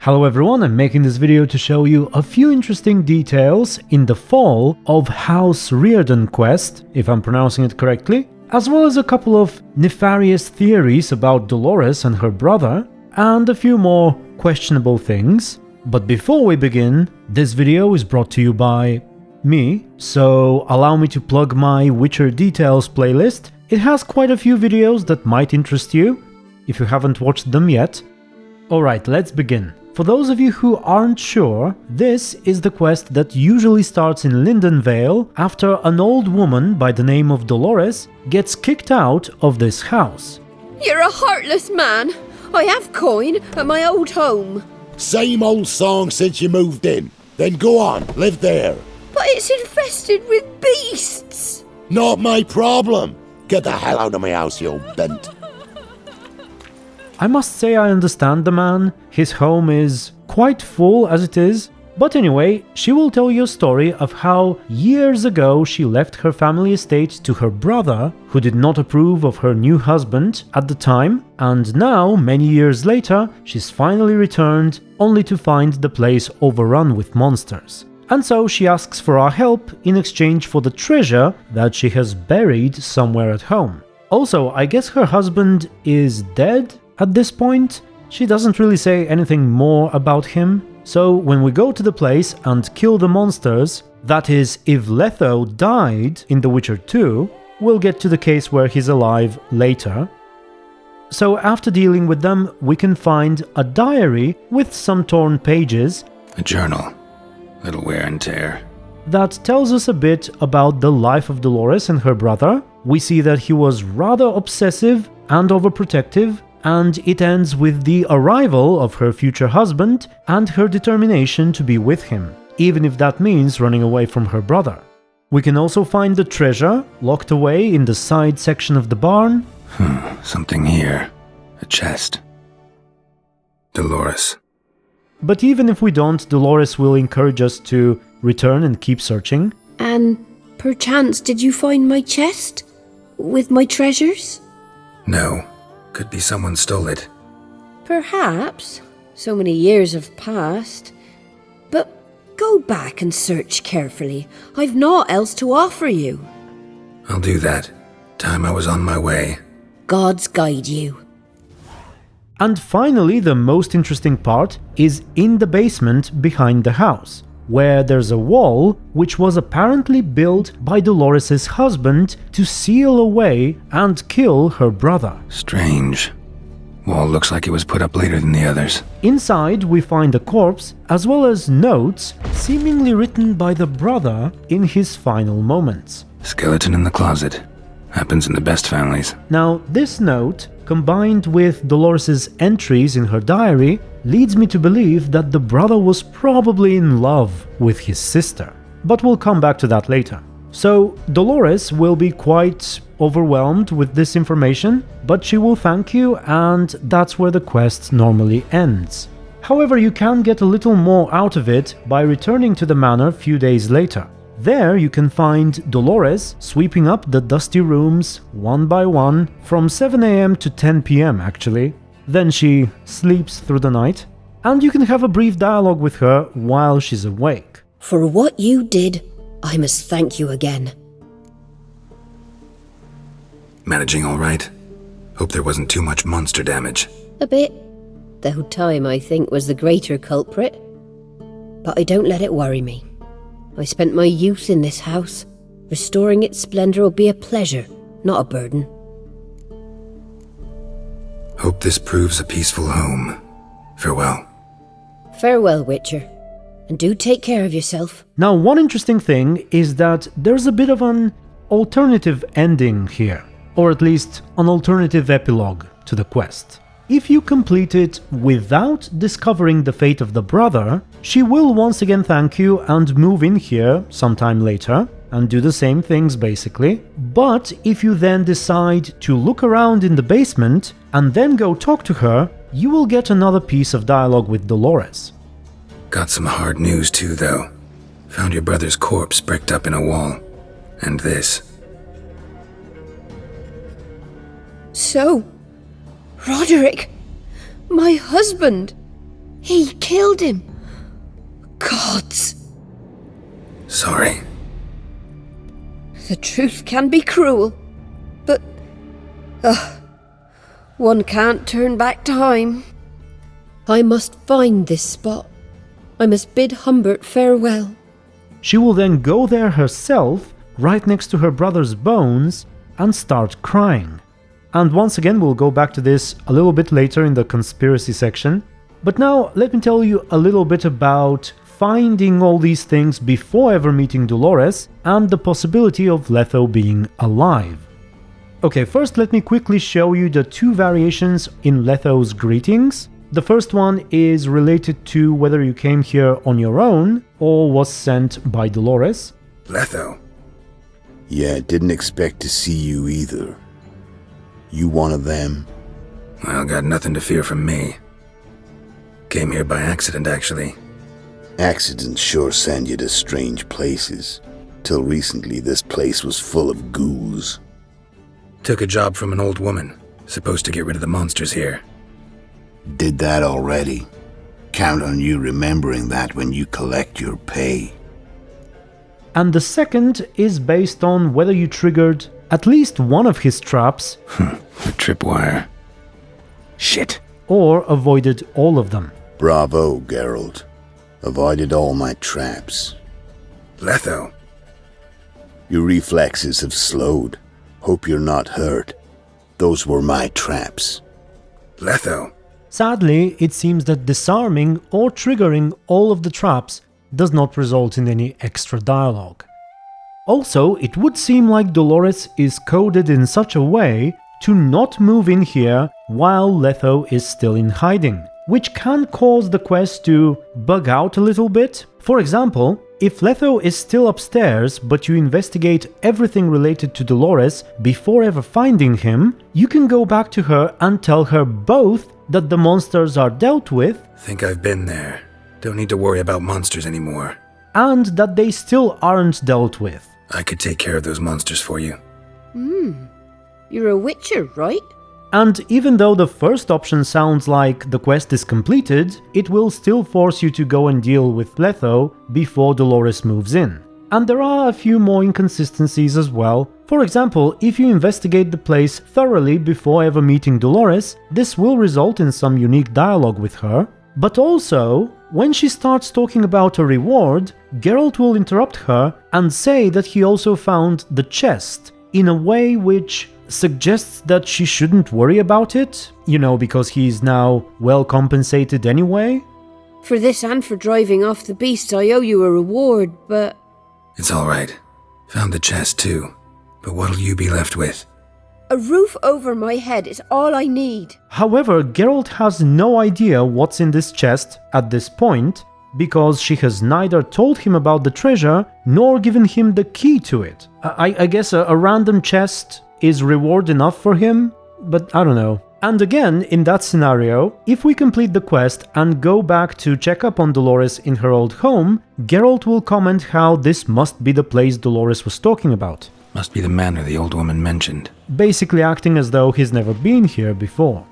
Hello everyone, I'm making this video to show you a few interesting details in the fall of House Reardon quest, if I'm pronouncing it correctly, as well as a couple of nefarious theories about Dolores and her brother, and a few more questionable things. But before we begin, this video is brought to you by me, so allow me to plug my Witcher Details playlist. It has quite a few videos that might interest you, if you haven't watched them yet. Alright, let's begin. For those of you who aren't sure, this is the quest that usually starts in Lindenvale after an old woman by the name of Dolores gets kicked out of this house. You're a heartless man. I have coin at my old home. Same old song since you moved in. Then go on, live there. But it's infested with beasts. Not my problem. Get the hell out of my house, you old bent. I must say I understand the man, his home is quite full as it is, but anyway, she will tell you a story of how years ago she left her family estate to her brother, who did not approve of her new husband at the time, and now, many years later, she's finally returned, only to find the place overrun with monsters. And so she asks for our help in exchange for the treasure that she has buried somewhere at home. Also, I guess her husband is dead? At this point, she doesn't really say anything more about him, so when we go to the place and kill the monsters, that is, if Letho died in The Witcher 2, we'll get to the case where he's alive later. So after dealing with them, we can find a diary with some torn pages, a journal, little wear and tear, that tells us a bit about the life of Dolores and her brother. We see that he was rather obsessive and overprotective, and it ends with the arrival of her future husband and her determination to be with him, even if that means running away from her brother. We can also find the treasure locked away in the side section of the barn. Something here. A chest. Dolores. But even if we don't, Dolores will encourage us to return and keep searching. And perchance did you find my chest? With my treasures? No. Could be someone stole it. Perhaps. So many years have passed. But go back and search carefully. I've naught else to offer you. I'll do that. Time I was on my way. Gods guide you. And finally, the most interesting part is in the basement behind the house, where there's a wall which was apparently built by Dolores' husband to seal away and kill her brother. Strange. Wall looks like it was put up later than the others. Inside we find a corpse as well as notes seemingly written by the brother in his final moments. Skeleton in the closet. Happens in the best families. Now, this note, combined with Dolores' entries in her diary, leads me to believe that the brother was probably in love with his sister. But we'll come back to that later. So, Dolores will be quite overwhelmed with this information, but she will thank you, and that's where the quest normally ends. However, you can get a little more out of it by returning to the manor a few days later. There you can find Dolores sweeping up the dusty rooms one by one from 7 AM to 10 PM actually. Then she sleeps through the night, and you can have a brief dialogue with her while she's awake. For what you did, I must thank you again. Managing all right? Hope there wasn't too much monster damage. A bit. Though time, I think, was the greater culprit. But I don't let it worry me. I spent my youth in this house. Restoring its splendor will be a pleasure, not a burden. Hope this proves a peaceful home. Farewell. Farewell, Witcher. And do take care of yourself. Now, one interesting thing is that there's a bit of an alternative ending here, or at least an alternative epilogue to the quest. If you complete it without discovering the fate of the brother, she will once again thank you and move in here sometime later and do the same things basically. But if you then decide to look around in the basement and then go talk to her, you will get another piece of dialogue with Dolores. Got some hard news too, though. Found your brother's corpse bricked up in a wall. And this. So, Roderick, my husband, He killed him. Gods. Sorry. The truth can be cruel, but one can't turn back time. I must find this spot. I must bid Humbert farewell. She will then go there herself, right next to her brother's bones, and start crying. And once again, we'll go back to this a little bit later in the conspiracy section. But now, let me tell you a little bit about finding all these things before ever meeting Dolores, and the possibility of Letho being alive. Okay, first let me quickly show you the two variations in Letho's greetings. The first one is related to whether you came here on your own or was sent by Dolores. Letho. Yeah, didn't expect to see you either. You one of them? Well, got nothing to fear from me. Came here by accident, actually. Accidents sure send you to strange places. Till recently, this place was full of ghouls. Took a job from an old woman, supposed to get rid of the monsters here. Did that already. Count on you remembering that when you collect your pay. And the second is based on whether you triggered at least one of his traps The tripwire. Shit. or avoided all of them. Bravo, Geralt. Avoided all my traps. Letho. Your reflexes have slowed. Hope you're not hurt. Those were my traps. Letho. Sadly, it seems that disarming or triggering all of the traps does not result in any extra dialogue. Also, it would seem like Dolores is coded in such a way to not move in here while Letho is still in hiding, which can cause the quest to bug out a little bit. For example, if Letho is still upstairs but you investigate everything related to Dolores before ever finding him, you can go back to her and tell her both that the monsters are dealt with Think I've been there. Don't need to worry about monsters anymore. and that they still aren't dealt with. I could take care of those monsters for you. You're a witcher, right? And even though the first option sounds like the quest is completed, it will still force you to go and deal with Letho before Dolores moves in. And there are a few more inconsistencies as well. For example, if you investigate the place thoroughly before ever meeting Dolores, this will result in some unique dialogue with her. But also, when she starts talking about a reward, Geralt will interrupt her and say that he also found the chest in a way which suggests that she shouldn't worry about it, because he's now well compensated anyway. For this and for driving off the beast, I owe you a reward, but... It's alright. Found the chest too. But what'll you be left with? A roof over my head is all I need. However, Geralt has no idea what's in this chest at this point, because she has neither told him about the treasure nor given him the key to it. I guess a random chest is reward enough for him, but I don't know. And again, in that scenario, if we complete the quest and go back to check up on Dolores in her old home, Geralt will comment how this must be the place Dolores was talking about. Must be the manor the old woman mentioned. Basically acting as though he's never been here before.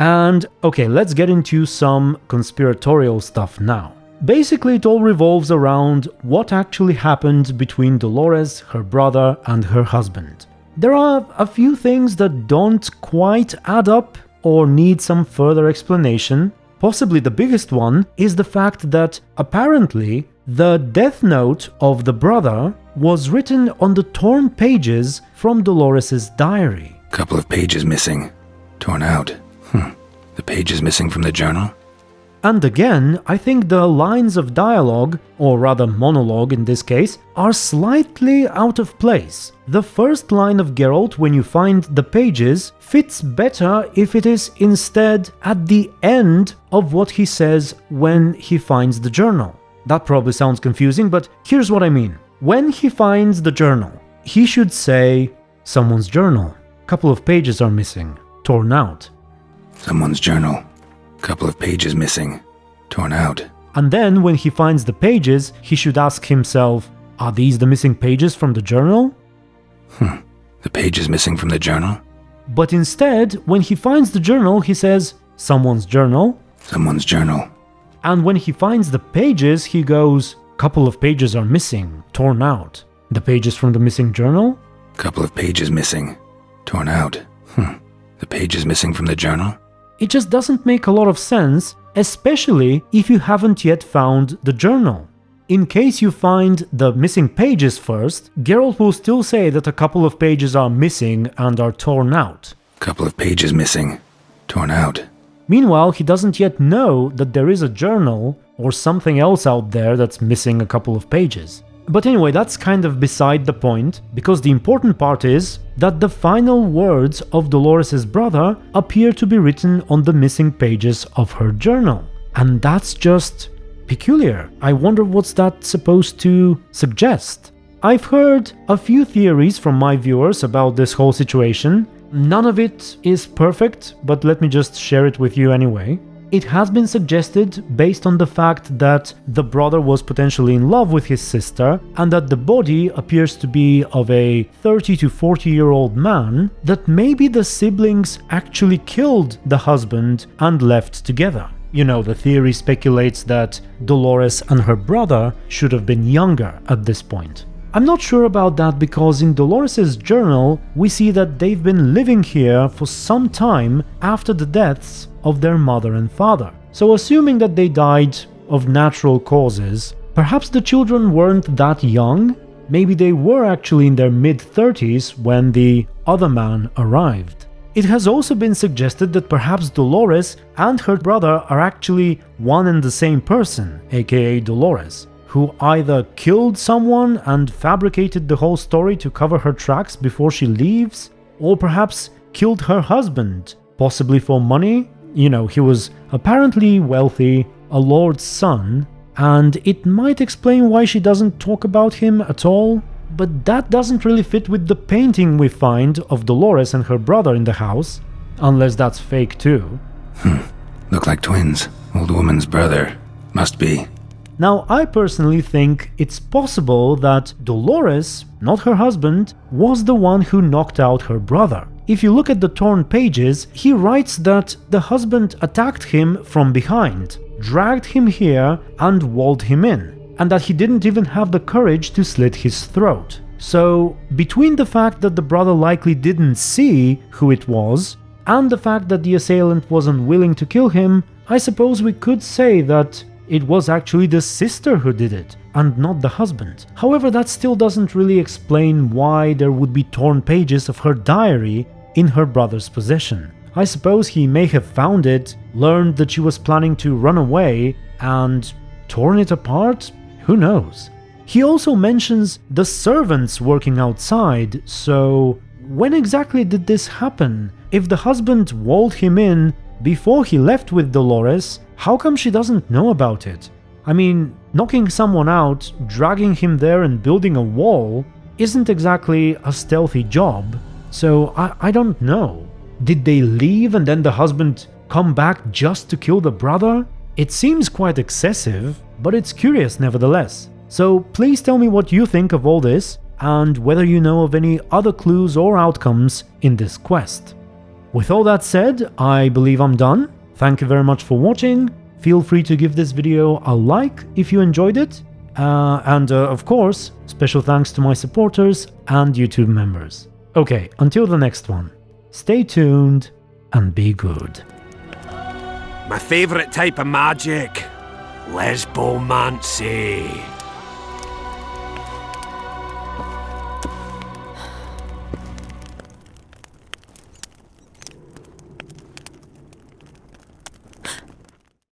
And okay, let's get into some conspiratorial stuff now. Basically, it all revolves around what actually happened between Dolores, her brother, and her husband. There are a few things that don't quite add up or need some further explanation. Possibly the biggest one is the fact that apparently the death note of the brother was written on the torn pages from Dolores' diary. Couple of pages missing. Torn out. The pages missing from the journal? And again, I think the lines of dialogue, or rather monologue in this case, are slightly out of place. The first line of Geralt when you find the pages fits better if it is instead at the end of what he says when he finds the journal. That probably sounds confusing, but here's what I mean. When he finds the journal, he should say, someone's journal. Couple of pages are missing. Torn out. Someone's journal. Couple of pages missing. Torn out. And then when he finds the pages, he should ask himself, are these the missing pages from the journal? The pages missing from the journal? But instead, when he finds the journal, he says, someone's journal. Someone's journal. And when he finds the pages, he goes, "Couple of pages are missing, torn out." The pages from the missing journal? Couple of pages missing. Torn out. The pages missing from the journal? It just doesn't make a lot of sense, especially if you haven't yet found the journal. In case you find the missing pages first, Geralt will still say that a couple of pages are missing and are torn out. Couple of pages missing. Torn out. Meanwhile, he doesn't yet know that there is a journal or something else out there that's missing a couple of pages. But anyway, that's kind of beside the point, because the important part is that the final words of Dolores' brother appear to be written on the missing pages of her journal. And that's just peculiar. I wonder what's that supposed to suggest? I've heard a few theories from my viewers about this whole situation. None of it is perfect, but let me just share it with you anyway. It has been suggested based on the fact that the brother was potentially in love with his sister and that the body appears to be of a 30 to 40-year-old man, that maybe the siblings actually killed the husband and left together. You know, the theory speculates that Dolores and her brother should have been younger at this point. I'm not sure about that because in Dolores' journal we see that they've been living here for some time after the deaths of their mother and father. So assuming that they died of natural causes, perhaps the children weren't that young. Maybe they were actually in their mid-30s when the other man arrived. It has also been suggested that perhaps Dolores and her brother are actually one and the same person, aka Dolores, who either killed someone and fabricated the whole story to cover her tracks before she leaves, or perhaps killed her husband, possibly for money. You know, he was apparently wealthy, a lord's son, and it might explain why she doesn't talk about him at all. But that doesn't really fit with the painting we find of Dolores and her brother in the house, unless that's fake too. Look like twins. Old woman's brother. Must be. Now, I personally think it's possible that Dolores, not her husband, was the one who knocked out her brother. If you look at the torn pages, he writes that the husband attacked him from behind, dragged him here and walled him in, and that he didn't even have the courage to slit his throat. So, between the fact that the brother likely didn't see who it was, and the fact that the assailant was unwilling to kill him, I suppose we could say that it was actually the sister who did it, and not the husband. However, that still doesn't really explain why there would be torn pages of her diary in her brother's possession. I suppose he may have found it, learned that she was planning to run away, and torn it apart? Who knows? He also mentions the servants working outside, so when exactly did this happen? If the husband walled him in before he left with Dolores, how come she doesn't know about it? I mean, knocking someone out, dragging him there and building a wall isn't exactly a stealthy job, so I don't know. Did they leave and then the husband come back just to kill the brother? It seems quite excessive, but it's curious nevertheless. So please tell me what you think of all this, and whether you know of any other clues or outcomes in this quest. With all that said, I believe I'm done. Thank you very much for watching. Feel free to give this video a like if you enjoyed it. And of course, special thanks to my supporters and YouTube members. Okay, until the next one, stay tuned and be good. My favourite type of magic, lesbomancy.